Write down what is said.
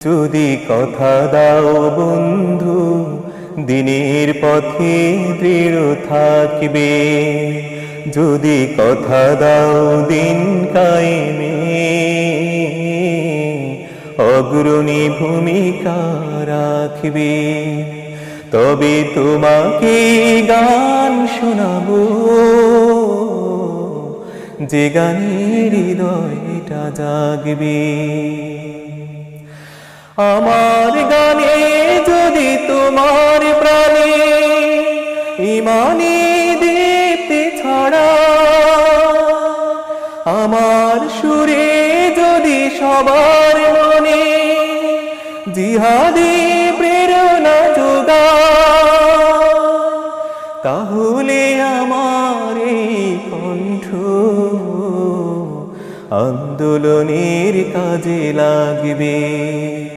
যদি কথা দাও বন্ধু দিনের পথে দৃঢ় থাকবে, যদি কথা দাও দিন কায়েমে অগ্রণী ভূমিকা রাখবে, তবে তোমাকে গান শোনাবো যে গানের হৃদয়টা জাগবে। আমার গানে যদি তোমার প্রাণে ইমানি দীপ্তি ছড়া, আমার সুরে যদি সবার মনে জিহাদি প্রেরণা যোগা, তাহলে আমার এই কণ্ঠ আন্দোলনের কাজে লাগবে।